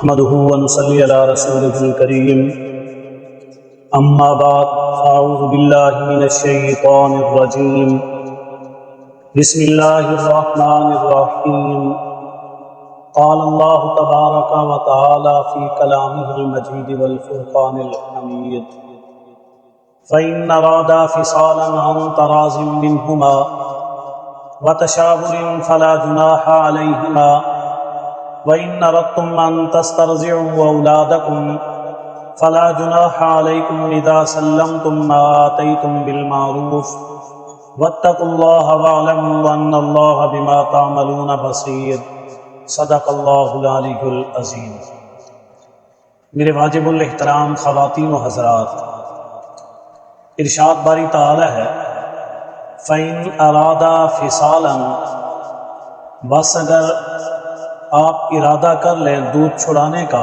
نحمده ونصلي على رسوله الكريم اما بعد فاعوذ بالله من الشيطان الرجيم بسم الله الرحمن الرحيم قال الله تبارك وتعالى في كلامه المجيد والفرقان الحميد فإن أرادا فصالا عن تراض منهما وتشاور فلا جناح عليهما وَإِنَّ أَرَدتُّمْ أَن تَسْتَرْضِعُوا أَوْلَادَكُمْ فَلَا جُنَاحَ عَلَيْكُمْ إِذَا سَلَّمْتُم مَّا آتَيْتُم بِالْمَعْرُوفِ وَاتَّقُوا اللَّهَ وَاعْلَمُوا أَنَّ اللَّهَ بِمَا تَعْمَلُونَ بَصِيرٌ صدق اللہ العلی العظیم۔ میرے واجب الاحترام خواتین و حضرات، ارشاد باری تعالی ہے فَإِنْ أَرَادَا فِصَالًا، بس اگر آپ ارادہ کر لیں دودھ چھڑانے کا،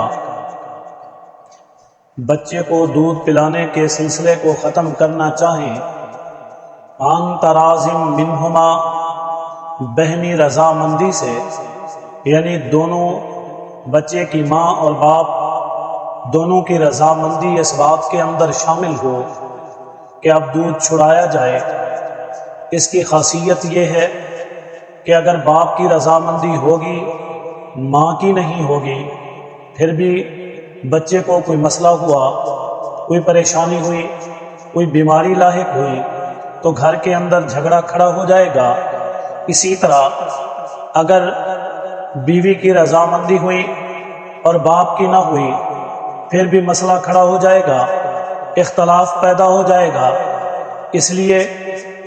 بچے کو دودھ پلانے کے سلسلے کو ختم کرنا چاہیں، عن تراض منہما، باہمی رضامندی سے، یعنی دونوں بچے کی ماں اور باپ دونوں کی رضامندی اس بات کے اندر شامل ہو کہ اب دودھ چھڑایا جائے۔ اس کی خاصیت یہ ہے کہ اگر باپ کی رضامندی ہوگی، ماں کی نہیں ہوگی، پھر بھی بچے کو کوئی مسئلہ ہوا، کوئی پریشانی ہوئی، کوئی بیماری لاحق ہوئی تو گھر کے اندر جھگڑا کھڑا ہو جائے گا۔ اسی طرح اگر بیوی کی رضامندی ہوئی اور باپ کی نہ ہوئی، پھر بھی مسئلہ کھڑا ہو جائے گا، اختلاف پیدا ہو جائے گا۔ اس لیے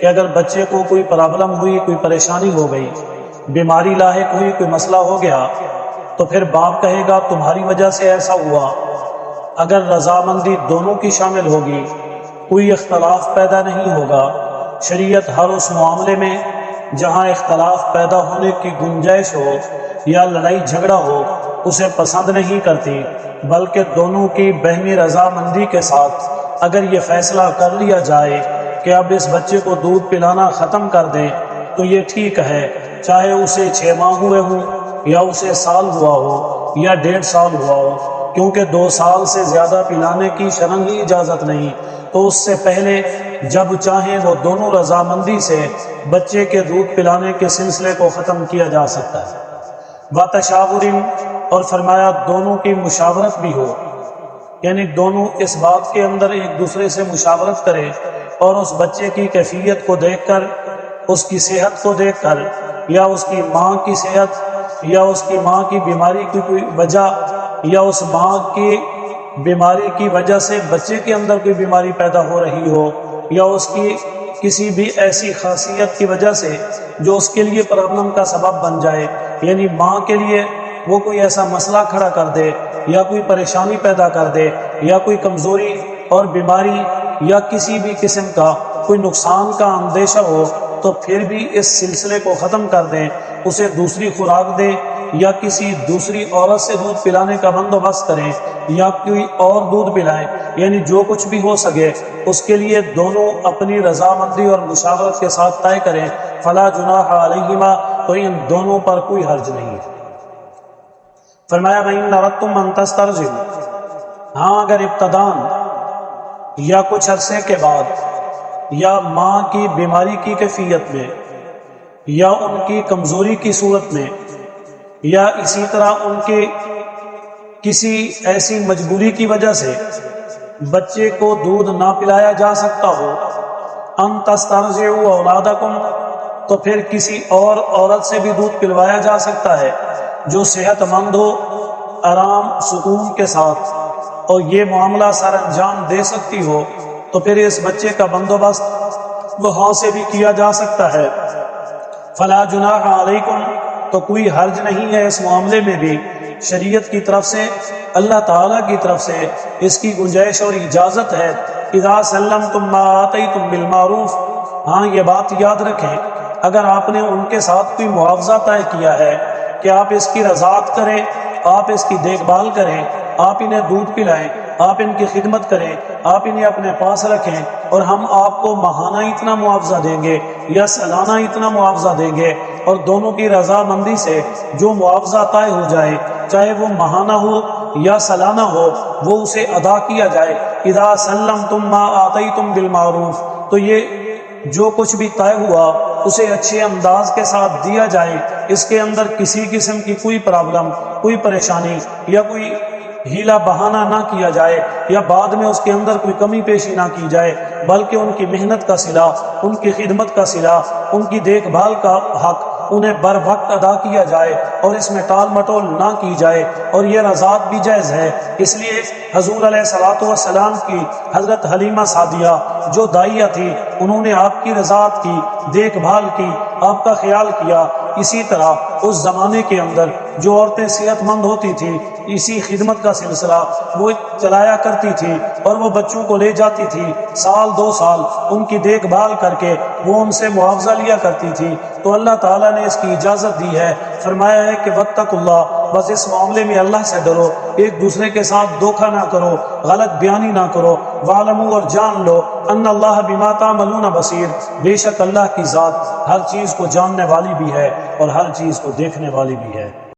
کہ اگر بچے کو کوئی پرابلم ہوئی، کوئی پریشانی ہو گئی، بیماری لاحق ہوئی، کوئی مسئلہ ہو گیا، تو پھر باپ کہے گا تمہاری وجہ سے ایسا ہوا۔ اگر رضامندی دونوں کی شامل ہوگی، کوئی اختلاف پیدا نہیں ہوگا۔ شریعت ہر اس معاملے میں جہاں اختلاف پیدا ہونے کی گنجائش ہو یا لڑائی جھگڑا ہو، اسے پسند نہیں کرتی، بلکہ دونوں کی باہمی رضامندی کے ساتھ اگر یہ فیصلہ کر لیا جائے کہ اب اس بچے کو دودھ پلانا ختم کر دیں تو یہ ٹھیک ہے، چاہے اسے 6 ماہ ہوئے ہوں یا اسے سال ہوا ہو یا 1.5 سال ہوا ہو، کیونکہ 2 سال سے زیادہ پلانے کی شرعی اجازت نہیں۔ تو اس سے پہلے جب چاہیں وہ دونوں رضامندی سے بچے کے دودھ پلانے کے سلسلے کو ختم کیا جا سکتا ہے۔ وَتَشَاوُرٍ، اور فرمایا دونوں کی مشاورت بھی ہو، یعنی دونوں اس بات کے اندر ایک دوسرے سے مشاورت کریں اور اس بچے کی کیفیت کو دیکھ کر، اس کی صحت کو دیکھ کر، یا اس کی ماں کی صحت یا اس کی ماں کی بیماری کی کوئی وجہ یا اس ماں کی بیماری کی وجہ سے بچے کے اندر کوئی بیماری پیدا ہو رہی ہو، یا اس کی کسی بھی ایسی خاصیت کی وجہ سے جو اس کے لیے پرابلم کا سبب بن جائے، یعنی ماں کے لیے وہ کوئی ایسا مسئلہ کھڑا کر دے یا کوئی پریشانی پیدا کر دے یا کوئی کمزوری اور بیماری یا کسی بھی قسم کا کوئی نقصان کا اندیشہ ہو، تو پھر بھی اس سلسلے کو ختم کر دیں، اسے دوسری خوراک دیں یا کسی دوسری عورت سے دودھ پلانے کا بندوبست کریں یا کوئی اور دودھ پلائیں، یعنی جو کچھ بھی ہو سکے اس کے لیے دونوں اپنی رضامندی اور مشاورت کے ساتھ طے کریں۔ فلا جناح علیہما، تو ان دونوں پر کوئی حرج نہیں ہے۔ فرمایا وَإِنَّ أَرَدتُّمْ أَن تَسْتَرْضِعُوا، ہاں اگر ابتداً یا کچھ عرصے کے بعد یا ماں کی بیماری کی کیفیت میں یا ان کی کمزوری کی صورت میں یا اسی طرح ان کی کسی ایسی مجبوری کی وجہ سے بچے کو دودھ نہ پلایا جا سکتا ہو، ان تسترضعوا اولادکم، تو پھر کسی اور عورت سے بھی دودھ پلوایا جا سکتا ہے جو صحت مند ہو، آرام سکون کے ساتھ، اور یہ معاملہ سر انجام دے سکتی ہو، تو پھر اس بچے کا بندوبست وہاں سے بھی کیا جا سکتا ہے۔ فلا جناح علیکم، تو کوئی حرج نہیں ہے اس معاملے میں بھی، شریعت کی طرف سے، اللہ تعالیٰ کی طرف سے اس کی گنجائش اور اجازت ہے۔ اذا سلمتم ما آتیتم بالمعروف، ہاں یہ بات یاد رکھیں، اگر آپ نے ان کے ساتھ کوئی معاوضہ طے کیا ہے کہ آپ اس کی رضاعت کریں، آپ اس کی دیکھ بھال کریں، آپ انہیں دودھ پلائیں، آپ ان کی خدمت کریں، آپ انہیں اپنے پاس رکھیں، اور ہم آپ کو ماہانہ اتنا معاوضہ دیں گے یا سالانہ اتنا معاوضہ دیں گے، اور دونوں کی رضامندی سے جو معاوضہ طے ہو جائے، چاہے وہ ماہانہ ہو یا سالانہ ہو وہ اسے ادا کیا جائے۔ اذا سلمتم ما آتیتم بالمعروف، تو یہ جو کچھ بھی طے ہوا اسے اچھے انداز کے ساتھ دیا جائے، اس کے اندر کسی قسم کی کوئی پرابلم، کوئی پریشانی یا کوئی ہیلا بہانہ نہ کیا جائے، یا بعد میں اس کے اندر کوئی کمی پیشی نہ کی جائے، بلکہ ان کی محنت کا صلہ، ان کی خدمت کا صلہ، ان کی دیکھ بھال کا حق انہیں بر وقت ادا کیا جائے اور اس میں ٹال مٹول نہ کی جائے، اور یہ رضاعت بھی جائز ہے۔ اس لیے حضور علیہ الصلوۃ والسلام کی حضرت حلیمہ سعدیہ جو دائیہ تھی، انہوں نے آپ کی رضاعت کی، دیکھ بھال کی، آپ کا خیال کیا۔ اسی طرح اس زمانے کے اندر جو عورتیں صحت مند ہوتی تھیں، اسی خدمت کا سلسلہ وہ چلایا کرتی تھی، اور وہ بچوں کو لے جاتی تھی، سال 2 سال ان کی دیکھ بھال کر کے وہ ان سے معاوضہ لیا کرتی تھی۔ تو اللہ تعالیٰ نے اس کی اجازت دی ہے، فرمایا ہے کہ واتقوا اللہ، بس اس معاملے میں اللہ سے ڈرو، ایک دوسرے کے ساتھ دھوکہ نہ کرو، غلط بیانی نہ کرو، وَاعْلَمُوا، اور جان لو، ان اللہ بما تعملون بصیر، بے شک اللہ کی ذات ہر چیز کو جاننے والی بھی ہے اور ہر چیز کو دیکھنے والی بھی ہے۔